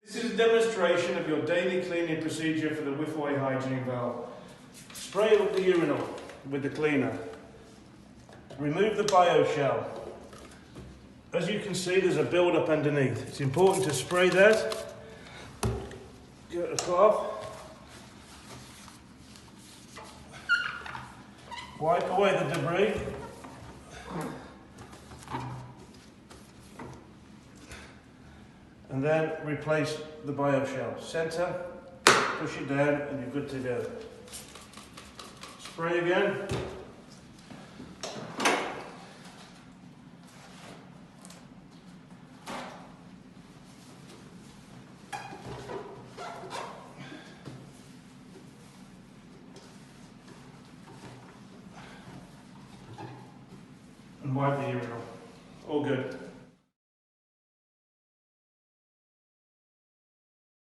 This is a demonstration of your daily cleaning procedure for the WhiffAway Hygiene valve. Spray up the urinal with the cleaner. Remove the bio shell. As you can see, there's a build-up underneath. It's important to spray that. Get a cloth. Wipe away the debris. And then replace the bio shell. Center, push it down, and you're good to go. Spray again. And wipe the urinal. All good.